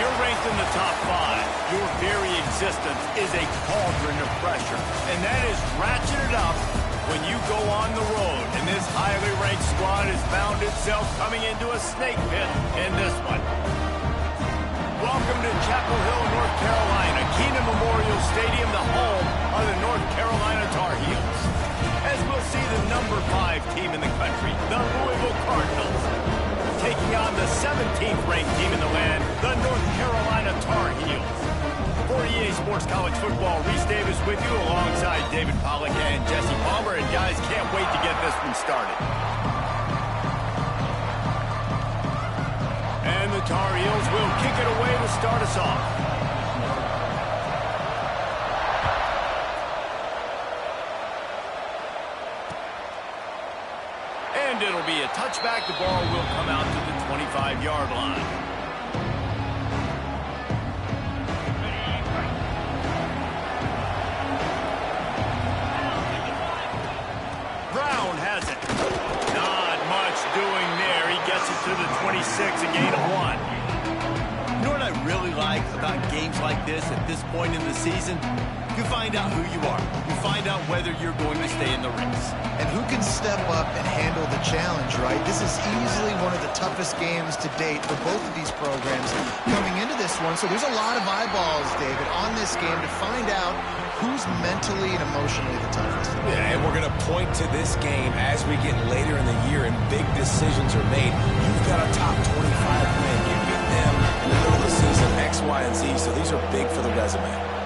you're ranked in the top 5, your very existence is a cauldron of pressure. And that is ratcheted up when you go on the road. And this highly ranked squad has found itself coming into a snake pit in this one. Welcome to Chapel Hill, North Carolina, Keenan Memorial Stadium, the home of the North Carolina Tar Heels. As we'll see the number 5 team in the country, the Louisville Cardinals, taking on the 17th ranked team in the land, the North Carolina Tar Heels. For EA Sports College Football, Reese Davis with you alongside David Pollack and Jesse Palmer. And guys, can't wait to get this one started. And the Tar Heels will kick it away to start us off. And it'll be a touchback. The ball will come out to the 25-yard line. Brown has it. Not much doing there. He gets it to the 26, a gain of 1. You know what I really like about games like this at this point in the season? You find out who you are. You find out whether you're going to stay in the race. And who can step up and handle the challenge, right? This is easily one of the toughest games to date for both of these programs coming into this one. So there's a lot of eyeballs, David, on this game to find out who's mentally and emotionally the toughest. Yeah, and we're going to point to this game as we get later in the year and big decisions are made. You've got a top 25 win. You beat them in the middle of the season, X, Y, and Z. So these are big for the resume.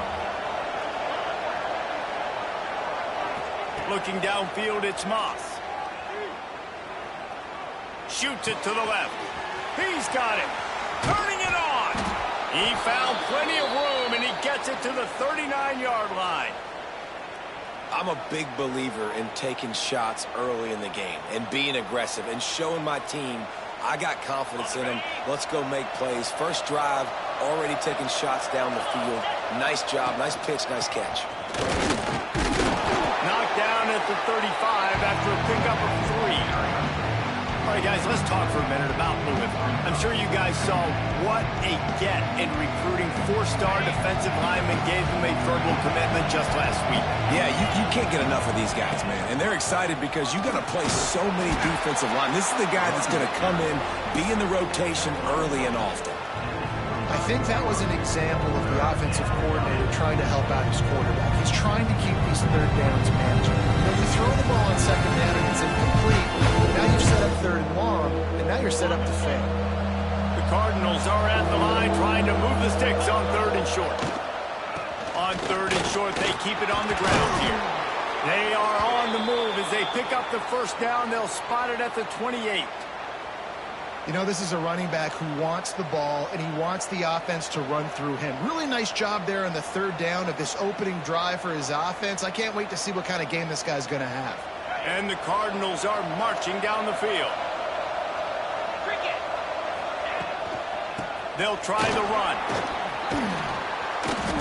Looking downfield, it's Moss. Shoots it to the left. He's got it. Turning it on. He found plenty of room, and he gets it to the 39-yard line. I'm a big believer in taking shots early in the game and being aggressive and showing my team I got confidence in them. Let's go make plays. First drive, already taking shots down the field. Nice job, nice pitch, nice catch. Knocked down at the 35 after a pickup of 3. All right, guys, let's talk for a minute about Louisville. I'm sure you guys saw what a get in recruiting 4-star defensive linemen gave them a verbal commitment just last week. Yeah, you can't get enough of these guys, man. And they're excited because you're going to play so many defensive line. This is the guy that's going to come in, be in the rotation early and often. I think that was an example of the offensive coordinator trying to help out his quarterback. He's trying to keep these third downs manageable. You know, you throw the ball on second down and it's incomplete. Now you've set up third and long, and now you're set up to fail. The Cardinals are at the line trying to move the sticks on 3rd and short. On 3rd and short, they keep it on the ground here. They are on the move as they pick up the first down. They'll spot it at the 28. You know, this is a running back who wants the ball, and he wants the offense to run through him. Really nice job there on the 3rd down of this opening drive for his offense. I can't wait to see what kind of game this guy's going to have. And the Cardinals are marching down the field. They'll try the run.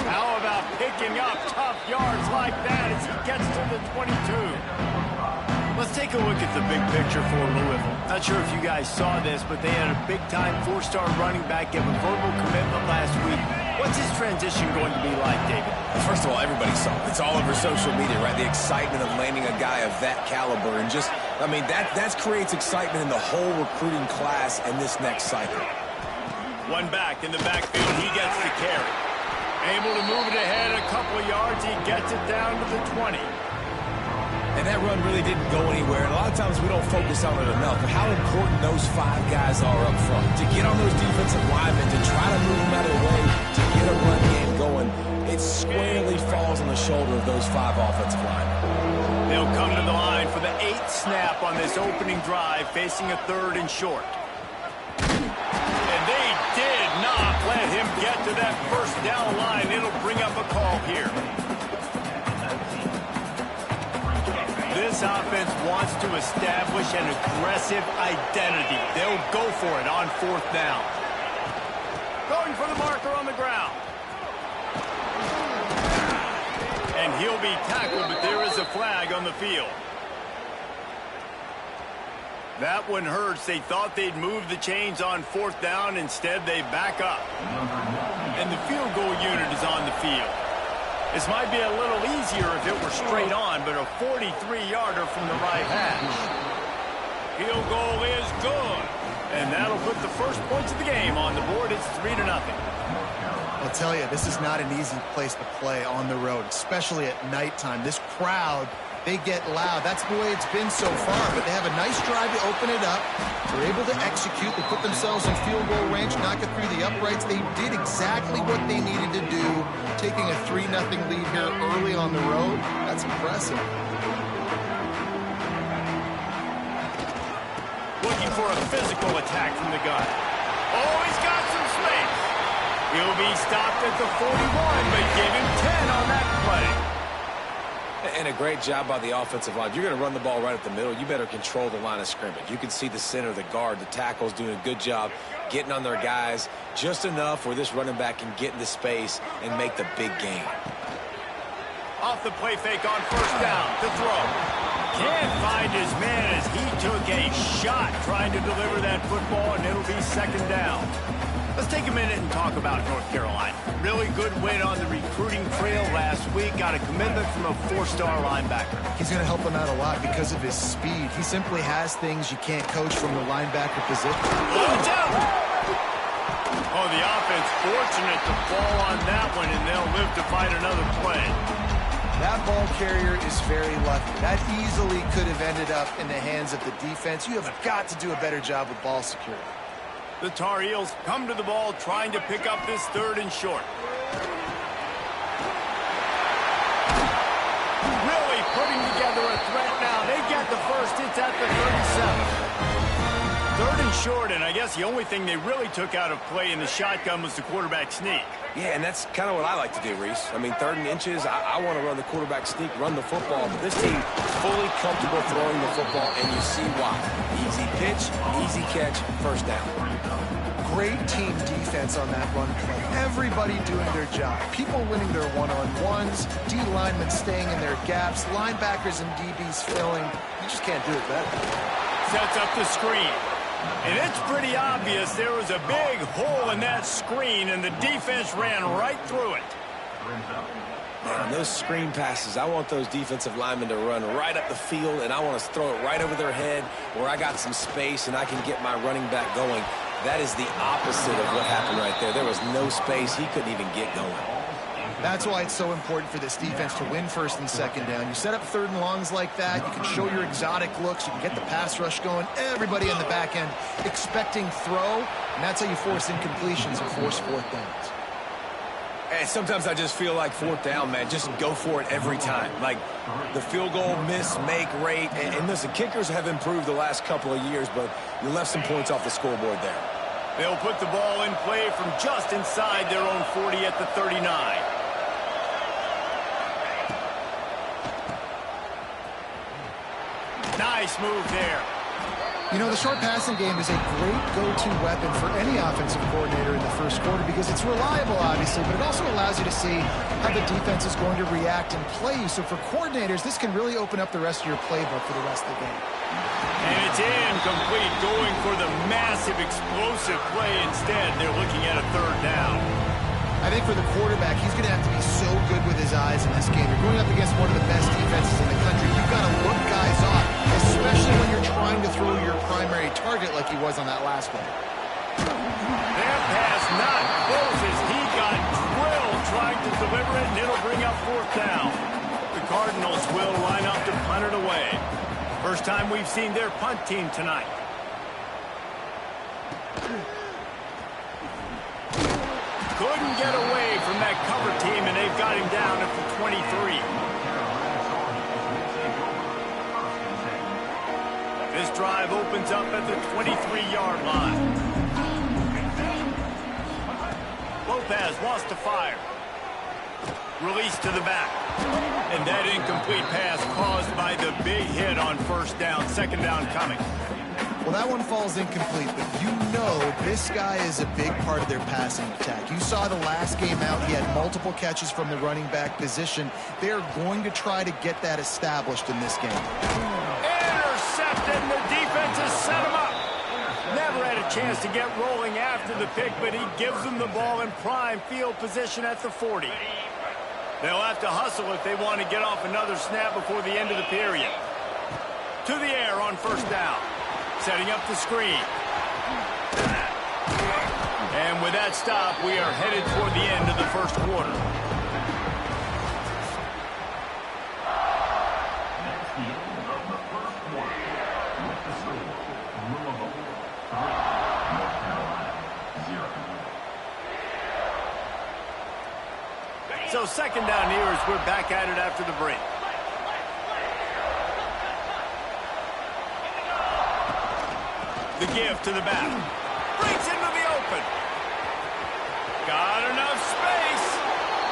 How about picking up tough yards like that as he gets to the 22? Let's take a look at the big picture for Louisville. Not sure if you guys saw this, but they had a big-time 4-star running back give a verbal commitment last week. What's his transition going to be like, David? First of all, everybody saw it. It's all over social media, right? The excitement of landing a guy of that caliber. And just, I mean, that creates excitement in the whole recruiting class and this next cycle. One back in the backfield. He gets the carry. Able to move it ahead a couple of yards. He gets it down to the 20. And that run really didn't go anywhere. And a lot of times we don't focus on it enough. But how important those 5 guys are up front. To get on those defensive linemen, to try to move them out of the way, to get a run game going, it squarely falls on the shoulder of those 5 offensive linemen. They'll come to the line for the 8th snap on this opening drive, facing a 3rd and short. And they did not let him get to that first down line. It'll bring up a call here. This offense wants to establish an aggressive identity. They'll go for it on 4th down. Going for the marker on the ground. And he'll be tackled, but there is a flag on the field. That one hurts. They thought they'd move the chains on 4th down. Instead, they back up. And the field goal unit is on the field. This might be a little easier if it were straight on, but a 43-yarder from the right hash. Field goal is good. And that'll put the first points of the game on the board. It's 3-0. I'll tell you, this is not an easy place to play on the road, especially at nighttime. This crowd, they get loud. That's the way it's been so far, but they have a nice drive to open it up. They're able to execute. They put themselves in field goal range, knock it through the uprights. They did exactly what they needed to do, taking a 3-0 lead here early on the road. That's impressive. Looking for a physical attack from the gun. Oh, he's got some space. He'll be stopped at the 41, but give him 10 on that play. And a great job by the offensive line. You're going to run the ball right up the middle. You better control the line of scrimmage. You can see the center, the guard, the tackles doing a good job getting on their guys just enough where this running back can get into space and make the big game. Off the play fake on 1st down to throw. Can't find his man as he took a shot trying to deliver that football, and it'll be 2nd down. Let's take a minute and talk about North Carolina. Really good win on the recruiting trail last week. Got a commitment from a 4-star linebacker. He's going to help them out a lot because of his speed. He simply has things you can't coach from the linebacker position. Watch out! Oh, the offense fortunate to fall on that one, and they'll live to fight another play. That ball carrier is very lucky. That easily could have ended up in the hands of the defense. You have got to do a better job with ball security. The Tar Heels come to the ball trying to pick up this 3rd and short. Really putting together a threat now. They get the first. It's at the 37. 3rd and short, and I guess the only thing they really took out of play in the shotgun was the quarterback sneak. Yeah, and that's kind of what I like to do, Reese. I mean, 3rd and inches, I want to run the quarterback sneak, run the football. But this team is fully comfortable throwing the football, and you see why. Easy pitch, easy catch, 1st down. Great team defense on that run play. Everybody doing their job. People winning their one-on-ones, D linemen staying in their gaps, linebackers and DBs filling. You just can't do it better. Sets up the screen. And it's pretty obvious there was a big hole in that screen, and the defense ran right through it. Man, those screen passes, I want those defensive linemen to run right up the field, and I want to throw it right over their head where I got some space and I can get my running back going. That is the opposite of what happened right there. There was no space. He couldn't even get going. That's why it's so important for this defense to win 1st and 2nd down. You set up 3rd and longs like that. You can show your exotic looks. You can get the pass rush going. Everybody on the back end expecting throw, and that's how you force incompletions and force 4th downs. And sometimes I just feel like 4th down, man, just go for it every time. Like the field goal miss, make rate. And listen, kickers have improved the last couple of years, but you left some points off the scoreboard there. They'll put the ball in play from just inside their own 40 at the 39. Nice move there. You know, the short passing game is a great go-to weapon for any offensive coordinator in the 1st quarter because it's reliable, obviously, but it also allows you to see how the defense is going to react and play you. So for coordinators, this can really open up the rest of your playbook for the rest of the game. And it's incomplete, going for the massive explosive play. Instead, they're looking at a 3rd down. I think for the quarterback, he's going to have to be so good with his eyes in this game. You're going up against one of the best defenses in the country. You've got to look guys off, especially when you're trying to throw your primary target like he was on that last one. That pass not close as he got drilled trying to deliver it, and it'll bring up 4th down. The Cardinals will line up to punt it away. First time we've seen their punt team tonight. Couldn't get away from that cover team, and they've got him down at the 23. This drive opens up at the 23-yard line. Lopez wants to fire. Release to the back. And that incomplete pass caused by the big hit on 1st down. 2nd down coming. Well, that one falls incomplete, but you know this guy is a big part of their passing attack. You saw the last game out. He had multiple catches from the running back position. They're going to try to get that established in this game. Intercepted, and the defense to set him up. Never had a chance to get rolling after the pick, but he gives them the ball in prime field position at the 40. They'll have to hustle if they want to get off another snap before the end of the period. To the air on first down. Setting up the screen. And with that stop, we are headed toward the end of the first quarter. So second down here as we're back at it after the break. The give to the back. Breaks into the open. Got enough space.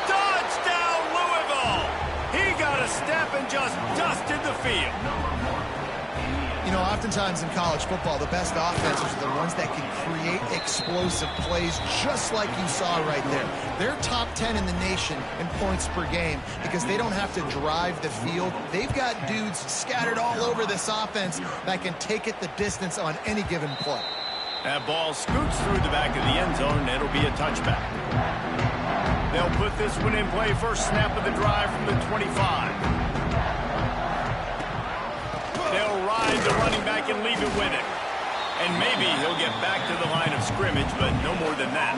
Touchdown, Louisville. He got a step and just dusted the field. You know, oftentimes in college football, the best offenses are the ones that can create explosive plays just like you saw right there. They're top 10 in the nation in points per game because they don't have to drive the field. They've got dudes scattered all over this offense that can take it the distance on any given play. That ball scoots through the back of the end zone, and it'll be a touchback. They'll put this one in play. First snap of the drive from the 25. They'll ride the running back and leave it with him. And maybe he'll get back to the line of scrimmage, but no more than that.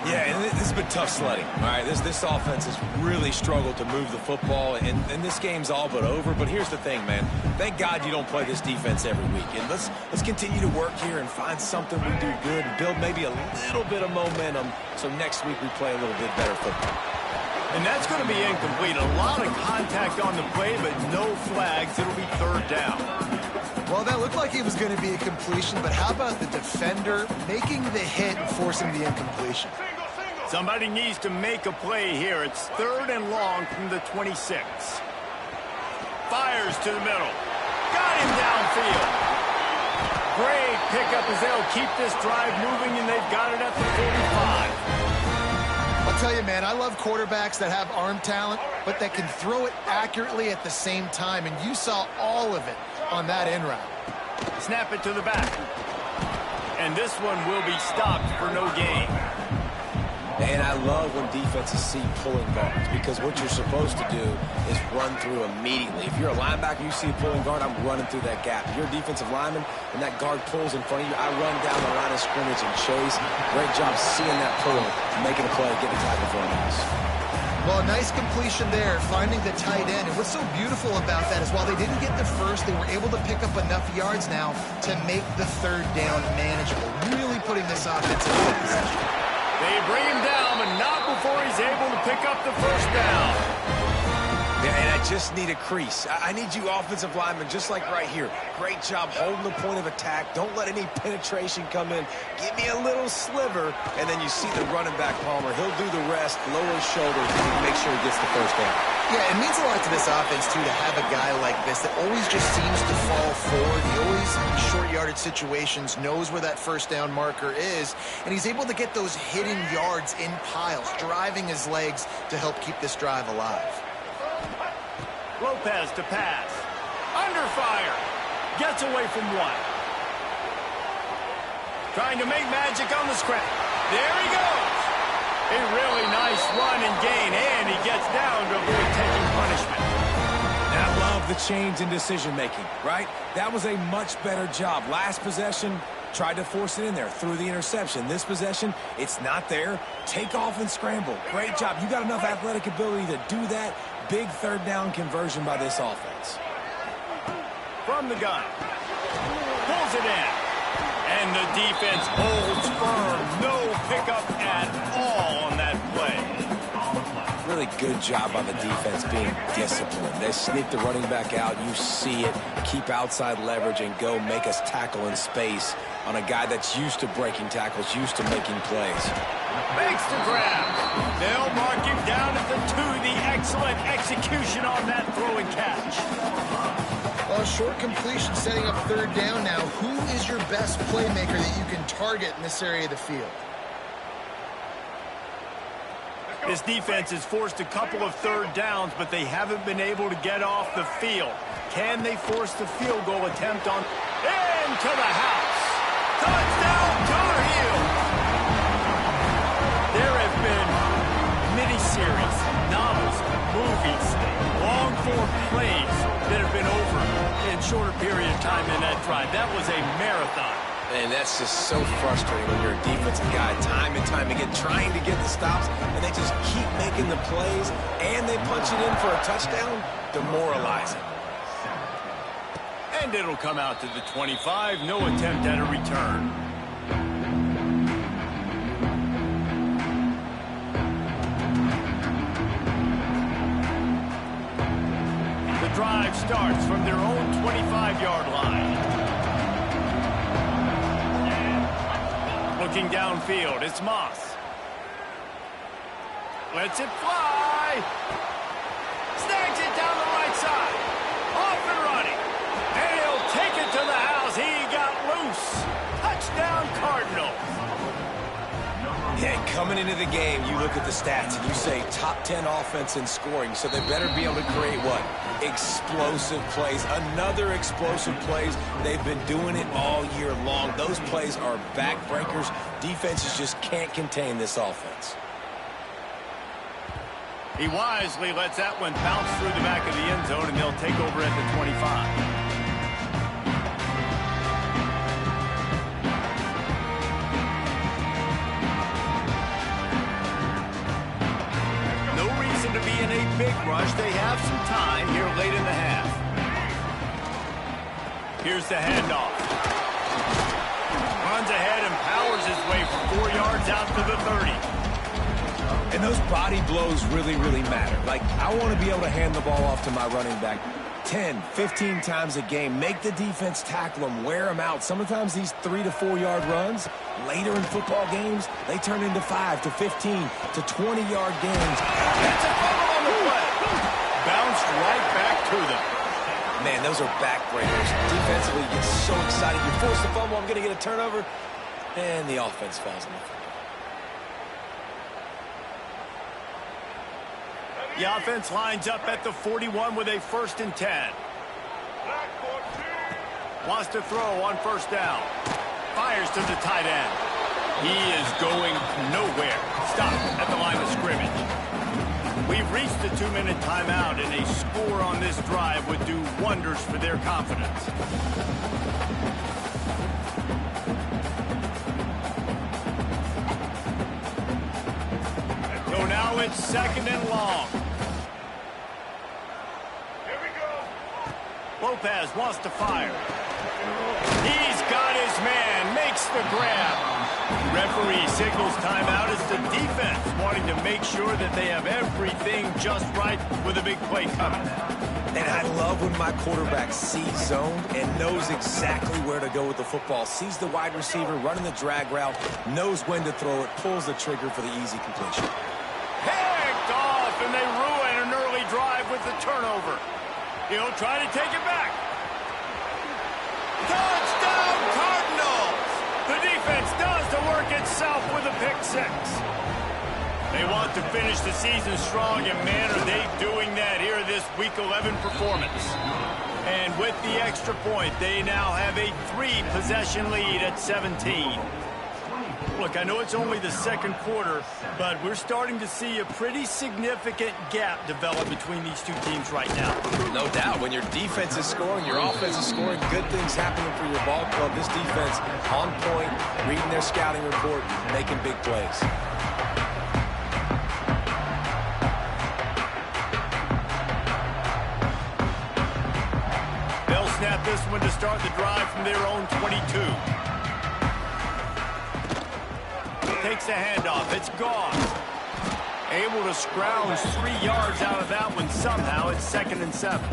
Yeah, and this has been tough sledding. All right, this offense has really struggled to move the football, and this game's all but over. But here's the thing, man. Thank God you don't play this defense every week. And let's continue to work here and find something we do good and build maybe a little bit of momentum so next week we play a little bit better football. And that's going to be incomplete. A lot of contact on the play, but no flags. It'll be third down. Well, that looked like it was going to be a completion, but how about the defender making the hit and forcing the incompletion? Somebody needs to make a play here. It's third and long from the 26. Fires to the middle. Got him downfield. Great pickup as they'll keep this drive moving, and they've got it at the 45. I'll tell you, man, I love quarterbacks that have arm talent, but that can throw it accurately at the same time, and you saw all of it on that in route. Snap it to the back. And this one will be stopped for no gain. And I love when defenses see pulling guards because what you're supposed to do is run through immediately. If you're a linebacker, you see a pulling guard, I'm running through that gap. If you're a defensive lineman and that guard pulls in front of you, I run down the line of scrimmage and chase. Great job seeing that pull, making a play, getting a tackle for us. Well, a nice completion there, finding the tight end. And what's so beautiful about that is while they didn't get the first, they were able to pick up enough yards now to make the third down manageable, really putting this offense in good position. They bring him down, but not before he's able to pick up the first down. Yeah, and I just need a crease. I need you offensive linemen, just like right here. Great job holding the point of attack. Don't let any penetration come in. Give me a little sliver, and then you see the running back, Palmer. He'll do the rest, lower his shoulders, and make sure he gets the first down. Yeah, it means a lot to this offense, too, to have a guy like this that always just seems to fall forward. He always, in short yardage situations, knows where that first down marker is, and he's able to get those hidden yards in piles, driving his legs to help keep this drive alive. Lopez to pass. Under fire. Gets away from one. Trying to make magic on the scrap. There he goes. A really nice run and gain, and he gets down to avoid taking punishment. And I love the change in decision-making, right? That was a much better job. Last possession, tried to force it in there, threw the interception. This possession, it's not there. Take off and scramble. Great job. You got enough athletic ability to do that. Big third down conversion by this offense. From the gun. Pulls it in. And the defense holds firm. No pickup at all on that play. Really good job by the defense being disciplined. They sneak the running back out. You see it. Keep outside leverage and go make us tackle in space on a guy that's used to breaking tackles, used to making plays. Makes the grab. They'll mark him down at the 2. The excellent execution on that throw and catch. Well, short completion setting up third down now. Who is your best playmaker that you can target in this area of the field? This defense has forced a couple of third downs, but they haven't been able to get off the field. Can they force the field goal attempt on? to the house. Touchdown, Tar Heels. There have been miniseries, novels, movies, long-form plays that have been over in shorter period of time in that drive. That was a marathon. And that's just so frustrating when you're a defensive guy, time and time again, trying to get the stops, and they just keep making the plays, and they punch it in for a touchdown. Demoralizing. And it'll come out to the 25. No attempt at a return. The drive starts from their own 25-yard line. Looking downfield, it's Moss. Lets it fly. Snags it down the right side. Off and running. And he'll take it to the house. He got loose. Touchdown, Cardinals. Yeah, coming into the game, you look at the stats and you say top 10 offense in scoring, so they better be able to create what? Explosive plays. Another explosive plays. They've been doing it all year long. Those plays are backbreakers. Defenses just can't contain this offense. He wisely lets that one bounce through the back of the end zone, and they'll take over at the 25. To be in a big rush. They have some time here late in the half. Here's the handoff. Runs ahead and powers his way for 4 yards out to the 30. And those body blows really, really matter. Like, I want to be able to hand the ball off to my running back 10, 15 times a game. Make the defense tackle them, wear them out. Sometimes these 3 to 4 yard runs, later in football games, they turn into 5 to 15 to 20-yard games. That's a fumble on the play. Bounced right back to them. Man, those are backbreakers. Defensively, you get so excited. You force the fumble, I'm going to get a turnover, and the offense falls in the field. The offense lines up at the 41 with a 1st and 10. Wants to throw on 1st down. Fires to the tight end. He is going nowhere. Stop at the line of scrimmage. We've reached the 2-minute timeout, and a score on this drive would do wonders for their confidence. So now it's 2nd and long. Here we go. Lopez wants to fire. He's got his man, makes the grab. Referee signals timeout as the defense wanting to make sure that they have everything just right with a big play coming. And I love when my quarterback sees zone and knows exactly where to go with the football. Sees the wide receiver running the drag route, knows when to throw it, pulls the trigger for the easy completion. Picked off, and they ruin an early drive with the turnover. He'll try to take it back. Touchdown, Cardinals! The defense does the work itself with a pick 6. They want to finish the season strong, and man, are they doing that here in this Week 11 performance. And with the extra point, they now have a 3-possession lead at 17. Look, I know it's only the 2nd quarter, but we're starting to see a pretty significant gap develop between these two teams right now. No doubt. When your defense is scoring, your offense is scoring, good things happening for your ball club. This defense on point, reading their scouting report, making big plays. They'll snap this one to start the drive from their own 22. Takes a handoff. It's gone. Able to scrounge 3 yards out of that one somehow. It's 2nd and 7.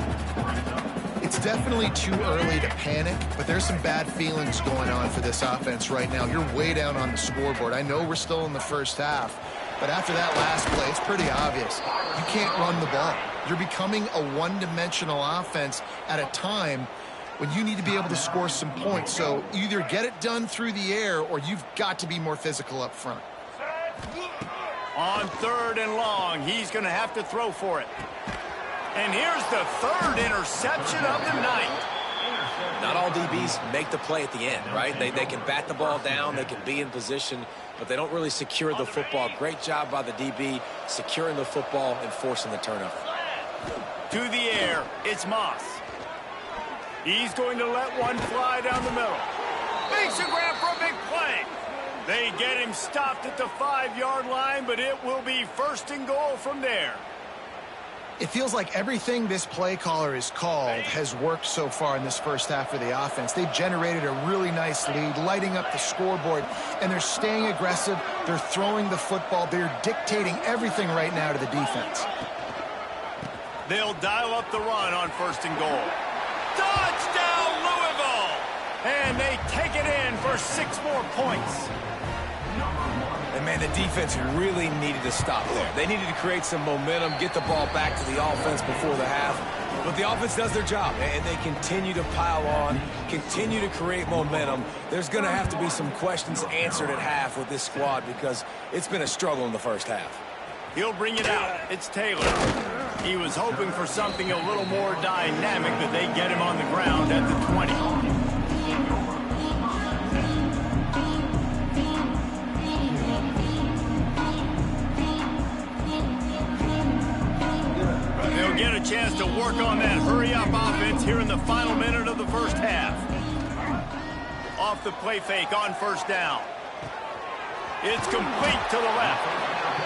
It's definitely too early to panic, but there's some bad feelings going on for this offense right now. You're way down on the scoreboard. I know we're still in the first half, but after that last play, it's pretty obvious. You can't run the ball. You're becoming a one-dimensional offense at a time when you need to be able to score some points. So either get it done through the air or you've got to be more physical up front. On 3rd and long, he's going to have to throw for it. And here's the 3rd interception of the night. Not all DBs make the play at the end, right? They can bat the ball down, they can be in position, but they don't really secure the football. Great job by the DB securing the football and forcing the turnover. To the air, it's Moss. He's going to let one fly down the middle. Makes a grab for a big play. They get him stopped at the 5-yard line, but it will be 1st and goal from there. It feels like everything this play caller has called has worked so far in this first half for the offense. They've generated a really nice lead, lighting up the scoreboard, and they're staying aggressive. They're throwing the football. They're dictating everything right now to the defense. They'll dial up the run on 1st and goal. Touchdown, Louisville! And they take it in for 6 more points. And, man, the defense really needed to stop there. They needed to create some momentum, get the ball back to the offense before the half. But the offense does their job, and they continue to pile on, continue to create momentum. There's going to have to be some questions answered at half with this squad because it's been a struggle in the first half. He'll bring it out. It's Taylor. He was hoping for something a little more dynamic, but they get him on the ground at the 20. They'll get a chance to work on that hurry-up offense here in the final minute of the first half. Off the play fake on 1st down. It's complete to the left.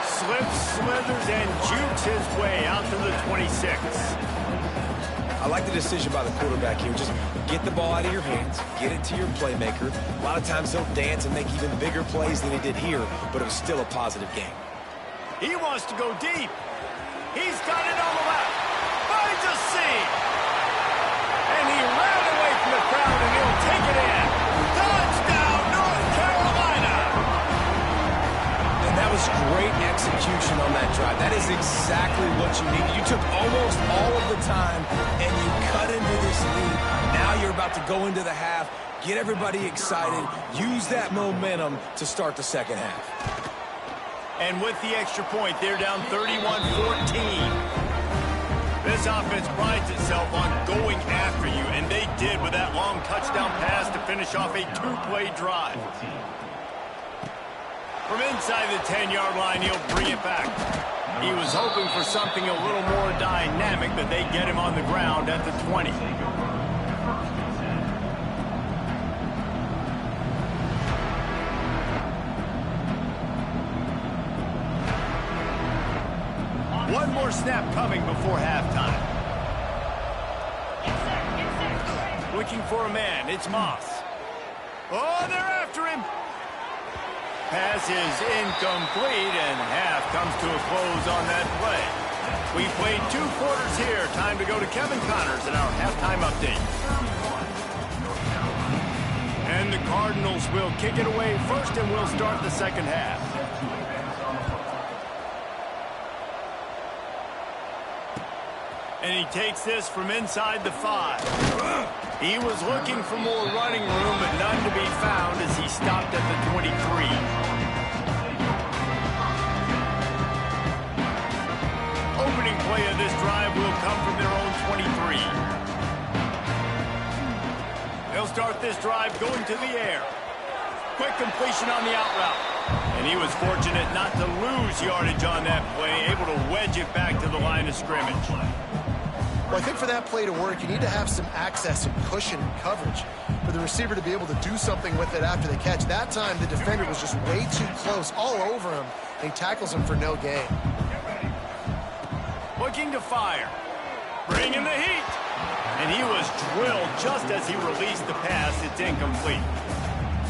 Slips, slithers, and jukes his way out to the 26. I like the decision by the quarterback here. Just get the ball out of your hands, get it to your playmaker. A lot of times he'll dance and make even bigger plays than he did here, but it was still a positive game. He wants to go deep. He's got it on the left. Finds a seam. And he ran away from the crowd, and he'll take it in. Touchdown, North Carolina! And that was great execution on that drive. That is exactly what you needed. You took almost all of the time, and you cut into this lead. Now you're about to go into the half, get everybody excited, use that momentum to start the second half. And with the extra point, they're down 31-14. This offense prides itself on going after you, and they did with that long touchdown pass to finish off a 2-play drive. From inside the 10-yard line, he'll bring it back. He was hoping for something a little more dynamic, but they get him on the ground at the 20. One more snap coming before halftime. Looking for a man. It's Moss. Oh, they're after him. Pass is incomplete, and half comes to a close on that play. We played 2 quarters here. Time to go to Kevin Connors in our halftime update. And the Cardinals will kick it away first, and we'll start the second half. And he takes this from inside the 5. He was looking for more running room, but none to be found as he stopped at the 23. Opening play of this drive will come from their own 23. They'll start this drive going to the air. Quick completion on the out route. And he was fortunate not to lose yardage on that play, able to wedge it back to the line of scrimmage. Well, I think for that play to work, you need to have some access and cushion and coverage for the receiver to be able to do something with it after the catch. That time, the defender was just way too close, all over him, and he tackles him for no gain. Looking to fire. Bringing the heat. And he was drilled just as he released the pass. It's incomplete.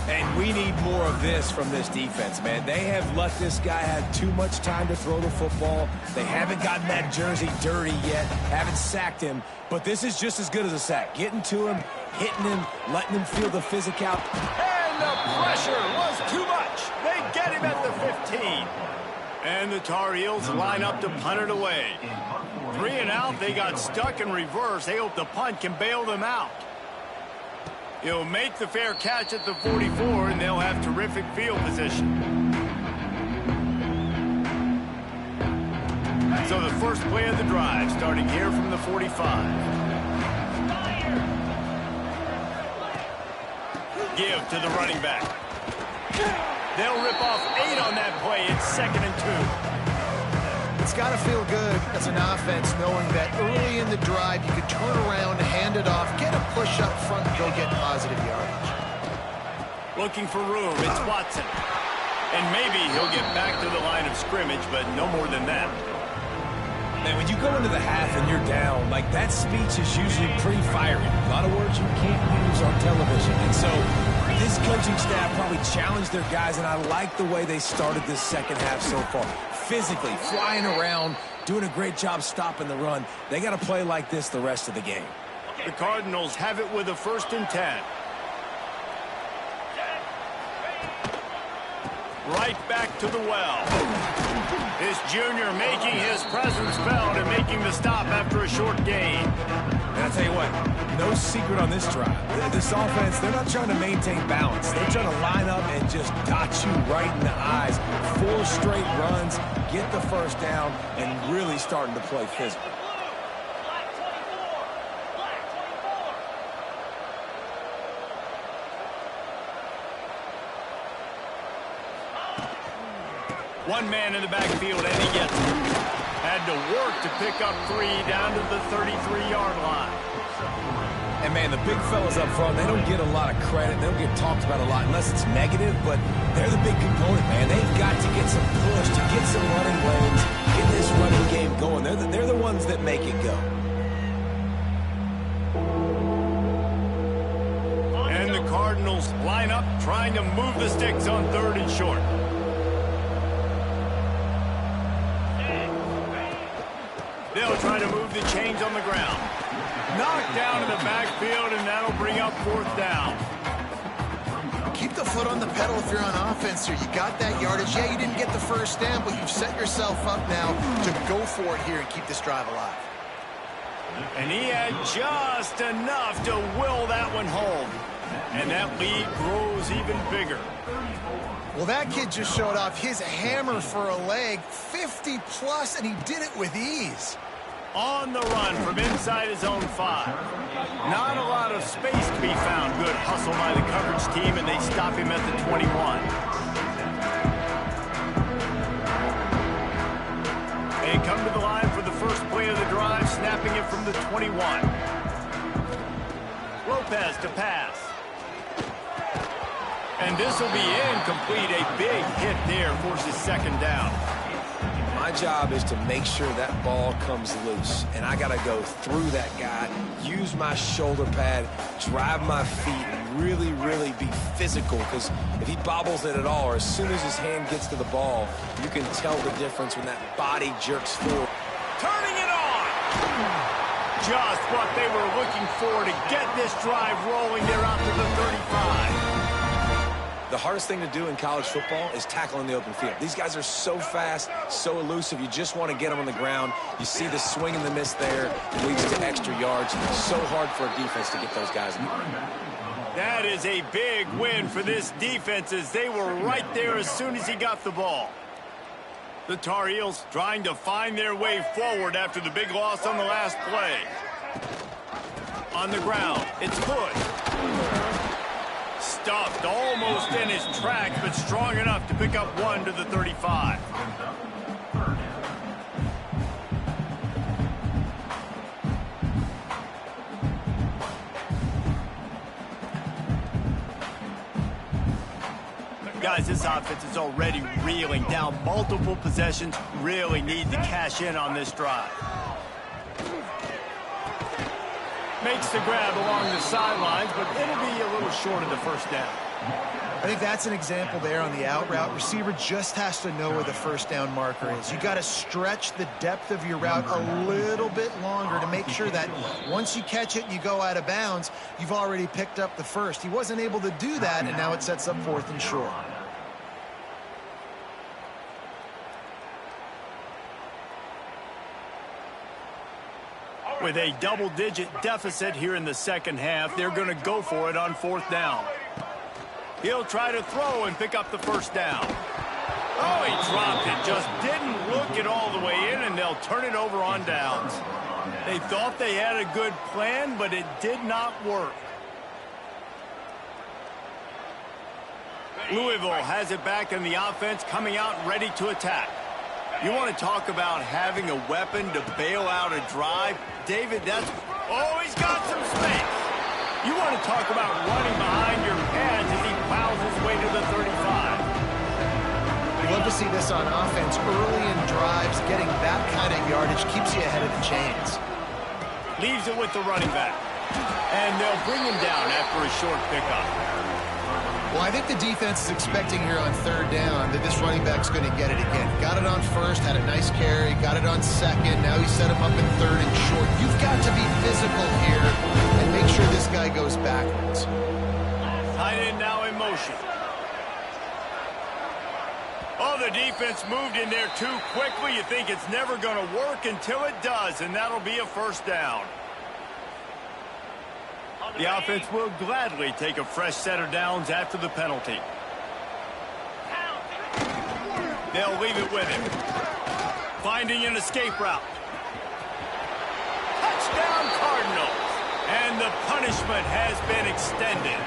And we need more of this from this defense, man. They have let this guy have too much time to throw the football. They haven't gotten that jersey dirty yet, haven't sacked him. But this is just as good as a sack. Getting to him, hitting him, letting him feel the physical. And the pressure was too much. They get him at the 15. And the Tar Heels line up to punt it away. 3 and out, they got stuck in reverse. They hope the punt can bail them out. He'll make the fair catch at the 44, and they'll have terrific field position. So the first play of the drive, starting here from the 45. give to the running back. They'll rip off 8 on that play. It's 2nd and 2. It's got to feel good as an offense knowing that early in the drive you could turn around, hand it off, get a push up front, and go get positive yardage. Looking for room. It's Watson. And maybe he'll get back to the line of scrimmage, but no more than that. Man, when you go into the half and you're down, like that speech is usually pretty fiery. A lot of words you can't use on television. And so this coaching staff probably challenged their guys, and I like the way they started this second half so far. Physically, flying around, doing a great job stopping the run. They got to play like this the rest of the game. The Cardinals have it with a 1st and 10. Right back to the well. This junior making his presence felt and making the stop after a short gain. And I'll tell you what, no secret on this drive. This offense, they're not trying to maintain balance. They're trying to line up and just dot you right in the eyes. 4 straight runs, get the first down, and really starting to play physical. One man in the backfield, and he gets it. Had to work to pick up 3 down to the 33-yard line. And, man, the big fellas up front, they don't get a lot of credit. They don't get talked about a lot unless it's negative, but they're the big component, man. They've got to get some push, to get some running lanes, get this running game going. They're the ones that make it go. And the Cardinals line up trying to move the sticks on 3rd and short. They'll try to move the chains on the ground. Knocked down in the backfield, and that'll bring up 4th down. Keep the foot on the pedal if you're on offense here. You got that yardage. Yeah, you didn't get the first down, but you've set yourself up now to go for it here and keep this drive alive. And he had just enough to will that one home. And that lead grows even bigger. Well, that kid just showed off his hammer for a leg, 50-plus, and he did it with ease. On the run from inside his own 5. Not a lot of space to be found. Good hustle by the coverage team, and they stop him at the 21. They come to the line for the first play of the drive, snapping it from the 21. Lopez to pass. And this will be incomplete. A big hit there forces 2nd down. My job is to make sure that ball comes loose, and I got to go through that guy, use my shoulder pad, drive my feet, and really, really be physical, because if he bobbles it at all, or as soon as his hand gets to the ball, you can tell the difference when that body jerks forward. Turning it on! Just what they were looking for to get this drive rolling. They're out to the 35. The hardest thing to do in college football is tackle in the open field. These guys are so fast, so elusive. You just want to get them on the ground. You see the swing and the miss there. It leads to extra yards. So hard for a defense to get those guys in. That is a big win for this defense, as they were right there as soon as he got the ball. The Tar Heels trying to find their way forward after the big loss on the last play. On the ground, it's Hood. Stuffed almost in his tracks, but strong enough to pick up 1 to the 35. Guys, this offense is already reeling down multiple possessions. Really need to cash in on this drive. Makes the grab along the sidelines, but it'll be a little short of the first down. I think that's an example there on the out route. Receiver just has to know where the first down marker is. You got to stretch the depth of your route a little bit longer to make sure that once you catch it and you go out of bounds, you've already picked up the first. He wasn't able to do that, and now it sets up 4th and short. With a double-digit deficit here in the second half, they're going to go for it on 4th down. He'll try to throw and pick up the first down. Oh, he dropped it. Just didn't look it all the way in, and they'll turn it over on downs. They thought they had a good plan, but it did not work. Louisville has it back in the offense, coming out ready to attack. You want to talk about having a weapon to bail out a drive? David, that's... Oh, he's got some space. You want to talk about running behind your pads as he plows his way to the 35. We love to see this on offense. Early in drives, getting that kind of yardage keeps you ahead of the chains. Leaves it with the running back. And they'll bring him down after a short pickup. Well, I think the defense is expecting here on third down that this running back's going to get it again. Got it on first, had a nice carry, got it on second. Now he set him up in third and short. You've got to be physical here and make sure this guy goes backwards. Tight end now in motion. Oh, the defense moved in there too quickly. You think it's never going to work until it does, and that'll be a first down. The offense will gladly take a fresh set of downs after the penalty. They'll leave it with him. Finding an escape route. Touchdown Cardinals. And the punishment has been extended.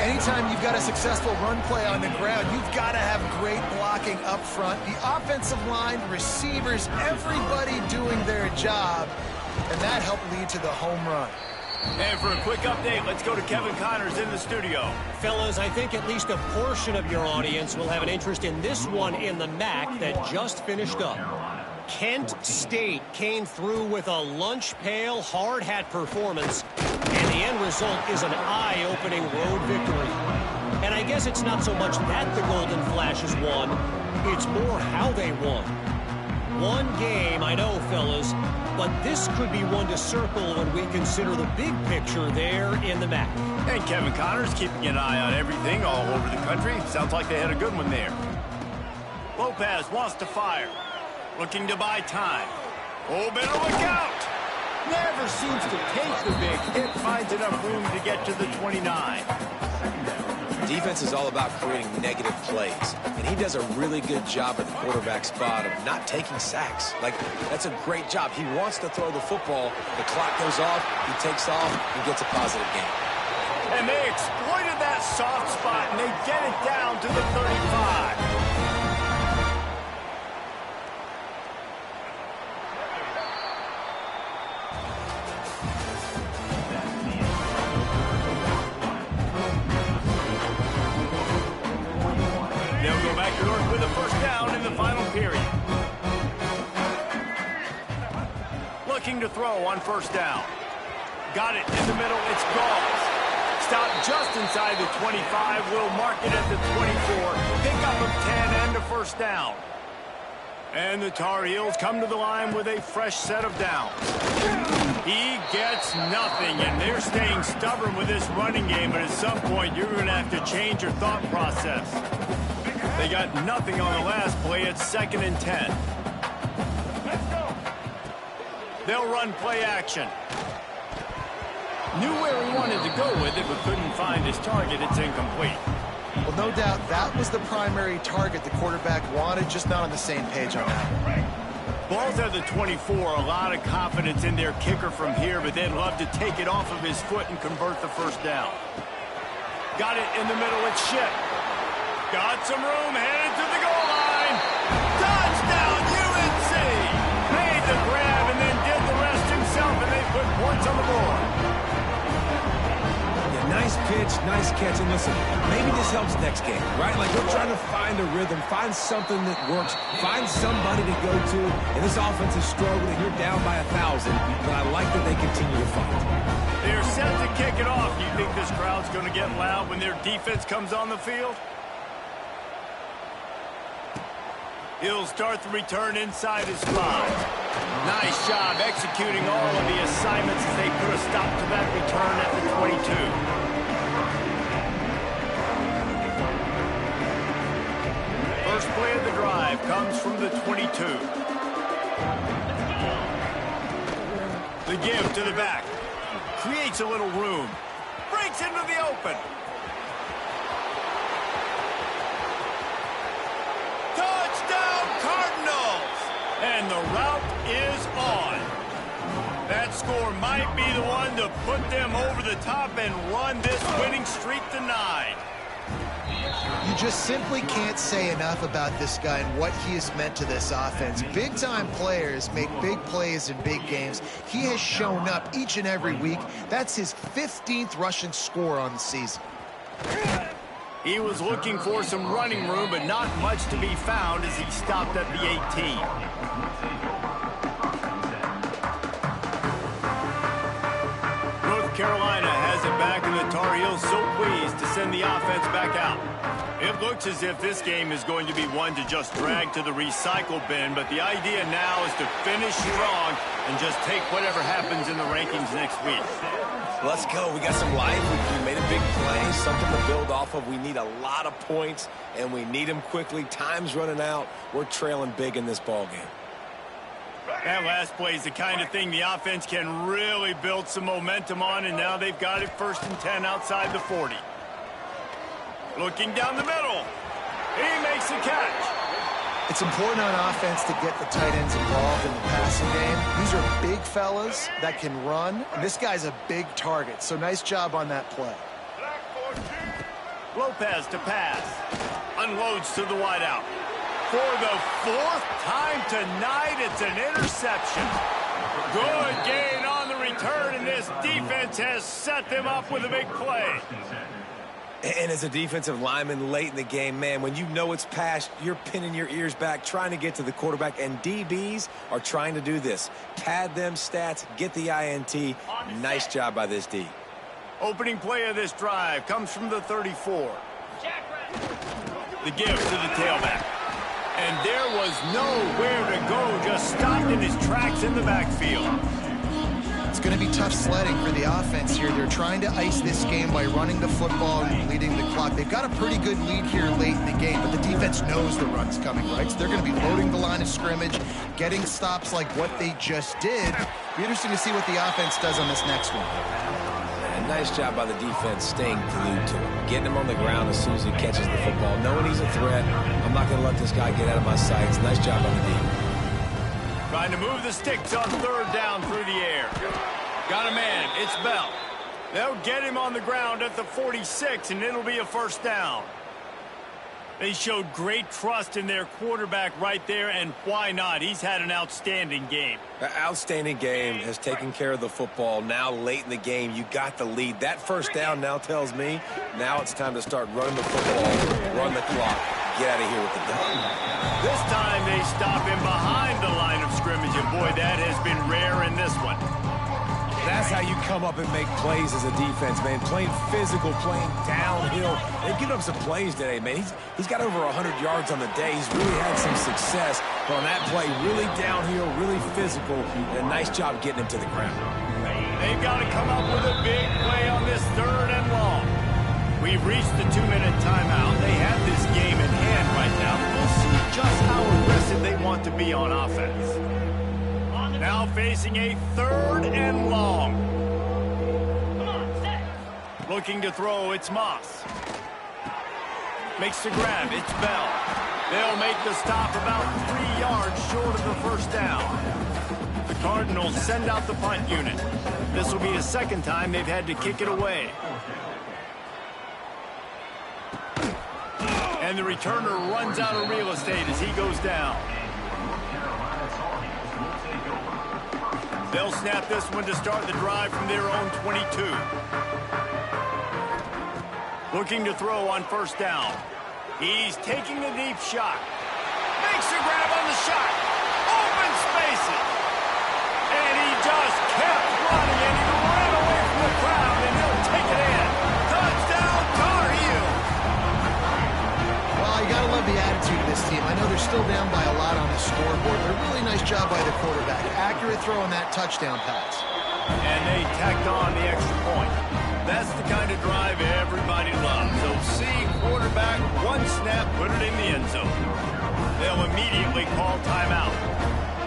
Anytime you've got a successful run play on the ground, you've got to have great blocking up front. The offensive line, receivers, everybody doing their job. And that helped lead to the home run. And for a quick update, let's go to Kevin Connors in the studio. Fellas, I think at least a portion of your audience will have an interest in this one in the MAC that just finished up. Kent State came through with a lunch pail hard hat performance, and the end result is an eye-opening road victory. And I guess it's not so much that the Golden Flashes won, it's more how they won. One game, I know, fellas, but this could be one to circle when we consider the big picture there in the MAC. And Kevin Connors keeping an eye on everything all over the country. Sounds like they had a good one there. Lopez wants to fire. Looking to buy time. Oh, better look out. Never seems to take the big hit. Finds enough room to get to the 29. Defense is all about creating negative plays, and he does a really good job at the quarterback spot of not taking sacks. Like, that's a great job. He wants to throw the football. The clock goes off, he takes off, and gets a positive gain. And they exploited that soft spot, and they get it down to the 35. Looking to throw on first down. Got it in the middle. It's Gauls. Stopped just inside the 25. Will mark it at the 24. Pick up of 10 and a first down. And the Tar Heels come to the line with a fresh set of downs. He gets nothing, and they're staying stubborn with this running game, but at some point you're going to have to change your thought process. They got nothing on the last play. It's 2nd and 10. They'll run play action. Knew where he wanted to go with it, but couldn't find his target. It's incomplete. Well, no doubt that was the primary target the quarterback wanted, just not on the same page on that one. Balls at the 24, a lot of confidence in their kicker from here, but they'd love to take it off of his foot and convert the first down. Got it in the middle, it's Shipp. Got some room, headed to the goal line. Touchdown, UNC! Made the grab and then did the rest himself, and they put points on the board. Nice pitch, nice catch, and listen, maybe this helps next game, right? Like, we're trying to find a rhythm, find something that works, find somebody to go to, and this offense is struggling. You're down by 1,000, but I like that they continue to fight. They're set to kick it off. Do you think this crowd's going to get loud when their defense comes on the field? He'll start the return inside his 5. Nice job executing all of the assignments as they put a stop to that return at the 22. First play of the drive comes from the 22. The give to the back. Creates a little room. Breaks into the open. Touchdown Cardinals! And the route is on. That score might be the one to put them over the top and run this winning streak to 9. You just simply can't say enough about this guy and what he has meant to this offense. Big-time players make big plays in big games. He has shown up each and every week. That's his 15th rushing score on the season. He was looking for some running room, but not much to be found as he stopped at the 18. North Carolina has it back, and the Tar Heels so pleased to send the offense back out. It looks as if this game is going to be one to just drag to the recycle bin, but the idea now is to finish strong and just take whatever happens in the rankings next week. Let's go. We got some life. We made a big play, something to build off of. We need a lot of points, and we need them quickly. Time's running out. We're trailing big in this ball game. That last play is the kind of thing the offense can really build some momentum on, and now they've got it 1st and 10 outside the 40. Looking down the middle. He makes the catch. It's important on offense to get the tight ends involved in the passing game. These are big fellas that can run, and this guy's a big target, so nice job on that play. Lopez to pass. Unloads to the wideout. For the 4th time tonight, it's an interception. Good gain on the return, and this defense has set them up with a big play. And as a defensive lineman late in the game, man, when you know it's past, you're pinning your ears back, trying to get to the quarterback, and DBs are trying to do this. Pad them stats, get the INT. Nice job by this D. Opening play of this drive comes from the 34. The give to the tailback. And there was nowhere to go, just stopped in his tracks in the backfield. It's going to be tough sledding for the offense here. They're trying to ice this game by running the football and leading the clock. They've got a pretty good lead here late in the game, but the defense knows the run's coming, right? So they're going to be loading the line of scrimmage, getting stops like what they just did. Be interesting to see what the offense does on this next one. And nice job by the defense staying glued to him, getting him on the ground as soon as he catches the football, knowing he's a threat. I'm not going to let this guy get out of my sights. Nice job by the defense. Trying to move the sticks on 3rd down through the air. Got a man. It's Bell. They'll get him on the ground at the 46, and it'll be a 1st down. They showed great trust in their quarterback right there, and why not? He's had an outstanding game. An outstanding game, has taken care of the football. Now late in the game, you got the lead. That 1st down now tells me now it's time to start running the football, run the clock, get out of here with the dub. This time they stop him behind the line of scrimmage, and boy, that has been rare in this one. That's how you come up and make plays as a defense, man. Playing physical, playing downhill. They've given up some plays today, man. He's got over 100 yards on the day. He's really had some success. But on that play, really downhill, really physical, and a nice job getting him to the ground. They've got to come up with a big play on this 3rd and long. We've reached the 2-minute timeout. They have this game in hand right now. We'll see just how aggressive they want to be on offense. Now facing a 3rd and long. Looking to throw, it's Moss. Makes the grab, it's Bell. They'll make the stop about 3 yards short of the 1st down. The Cardinals send out the punt unit. This will be the 2nd time they've had to kick it away. And the returner runs out of real estate as he goes down. They'll snap this one to start the drive from their own 22. Looking to throw on 1st down. He's taking a deep shot. Makes a grab on the shot. Open spaces. And he just kept running, and he ran away from the crowd, and he'll take it in. Touchdown, Tar Heels. Well, you got to love the attitude of this team. I know they're still down by a lot on the scoreboard, but a really nice job by the quarterback. Accurate throw on that touchdown pass. And they tacked on the extra point. That's the kind of drive everybody loves. They'll see quarterback, one snap, put it in the end zone. They'll immediately call timeout.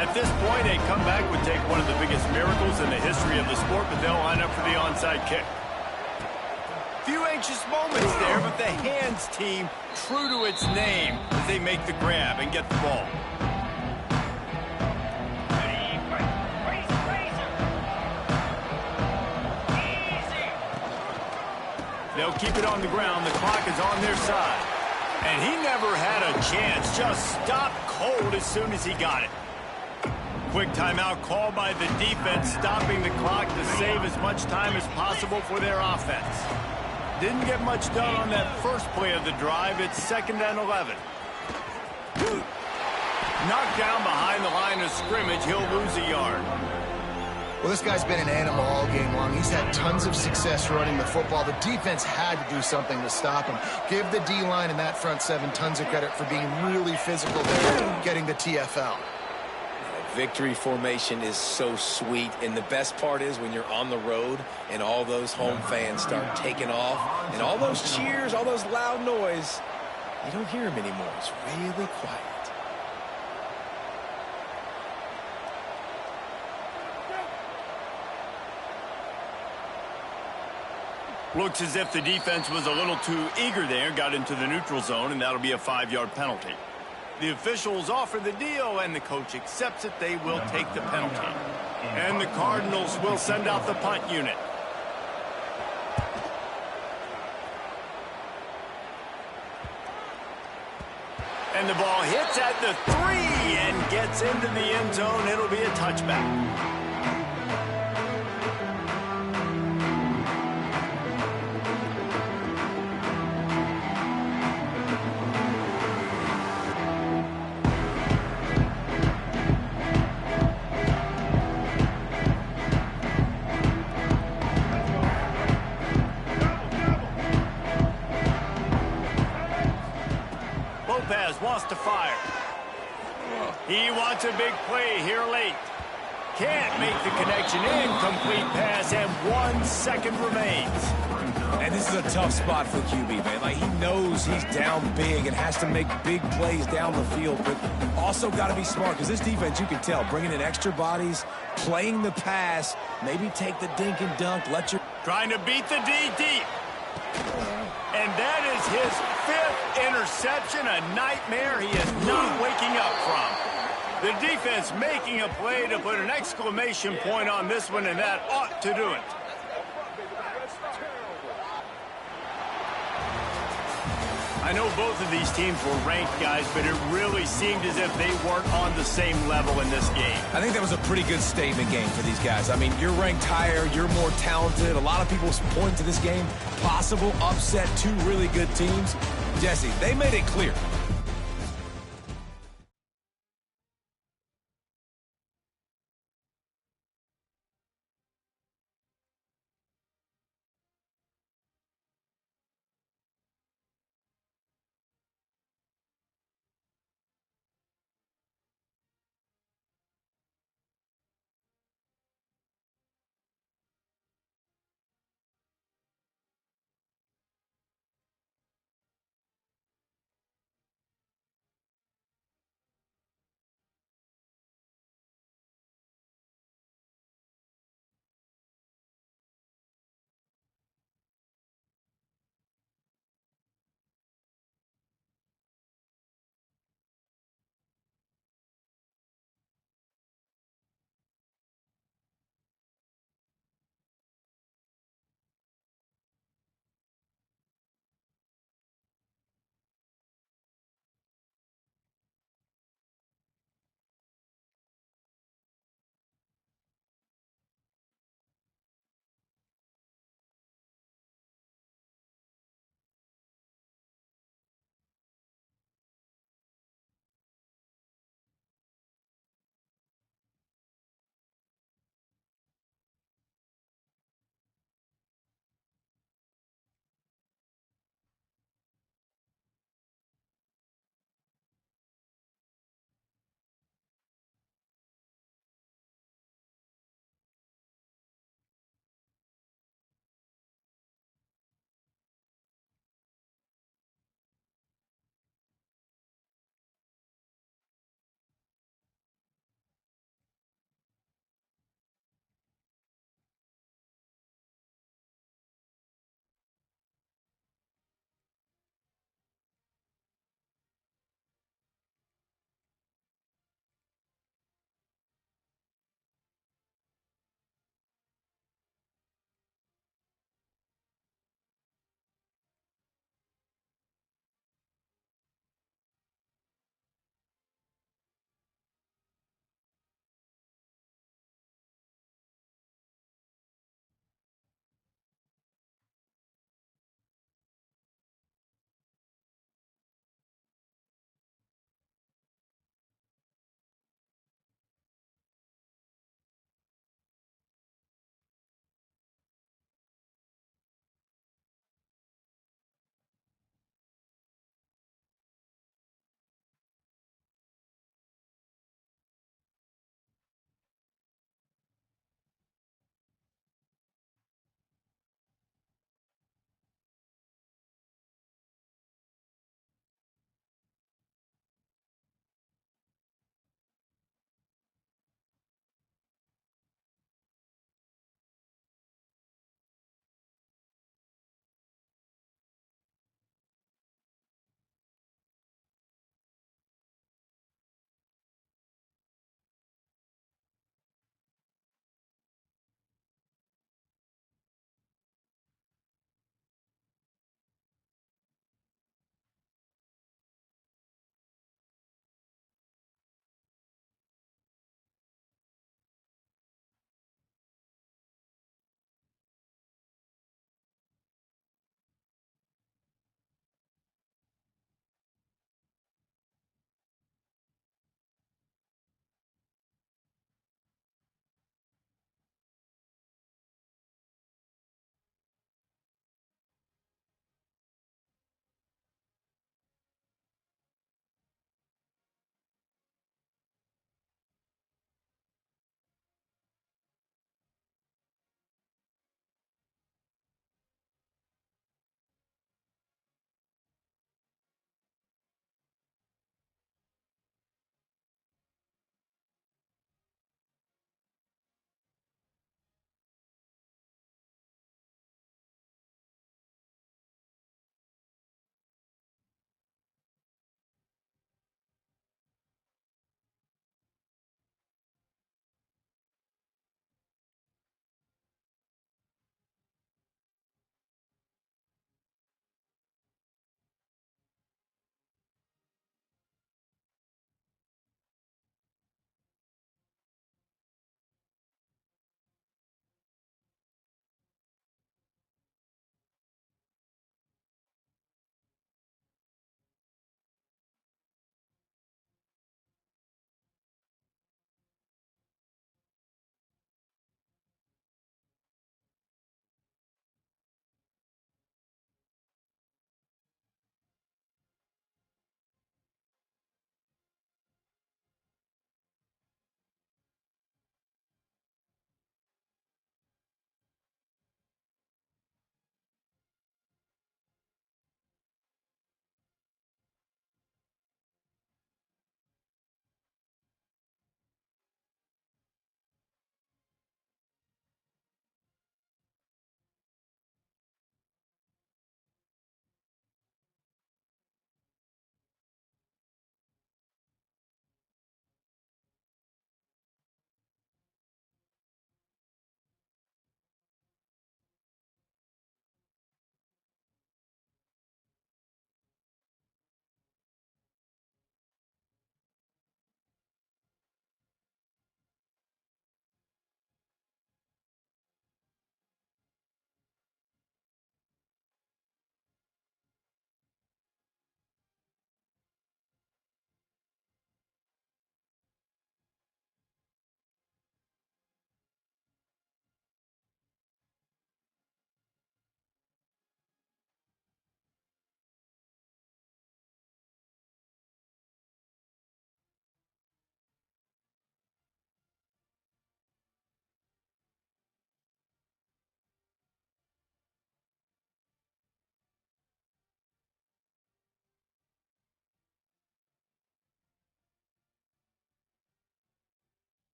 At this point, a comeback would take one of the biggest miracles in the history of the sport, but they'll line up for the onside kick. Few anxious moments there, but the hands team true to its name as they make the grab and get the ball. They'll keep it on the ground. The clock is on their side. And he never had a chance. Just stopped cold as soon as he got it. Quick timeout call by the defense, stopping the clock to save as much time as possible for their offense. Didn't get much done on that first play of the drive. It's 2nd and 11. Knocked down behind the line of scrimmage. He'll lose a yard. Well, this guy's been an animal all game long. He's had tons of success running the football. The defense had to do something to stop him. Give the D-line and that front seven tons of credit for being really physical there, getting the TFL. Victory formation is so sweet, and the best part is when you're on the road and all those home fans start taking off, and all those cheers, all those loud noise, you don't hear them anymore. It's really quiet. Looks as if the defense was a little too eager there, got into the neutral zone, and that'll be a 5-yard penalty. The officials offer the deal, and the coach accepts it. They will take the penalty. And the Cardinals will send out the punt unit. And the ball hits at the 3 and gets into the end zone. It'll be a touchback. Lopez wants to fire. He wants a big play here late. Can't make the connection. Incomplete pass, and 1 second remains. And this is a tough spot for QB, man. Like, he knows he's down big and has to make big plays down the field, but also got to be smart, because this defense, you can tell, bringing in extra bodies, playing the pass, maybe take the dink and dunk, let your... Trying to beat the D deep. And that is his 5th interception, a nightmare he is not waking up from. The defense making a play to put an exclamation point on this one, and that ought to do it. I know both of these teams were ranked, guys, but it really seemed as if they weren't on the same level in this game. I think that was a pretty good statement game for these guys. I mean, you're ranked higher, you're more talented. A lot of people point to this game, possible upset, 2 really good teams. Jesse, they made it clear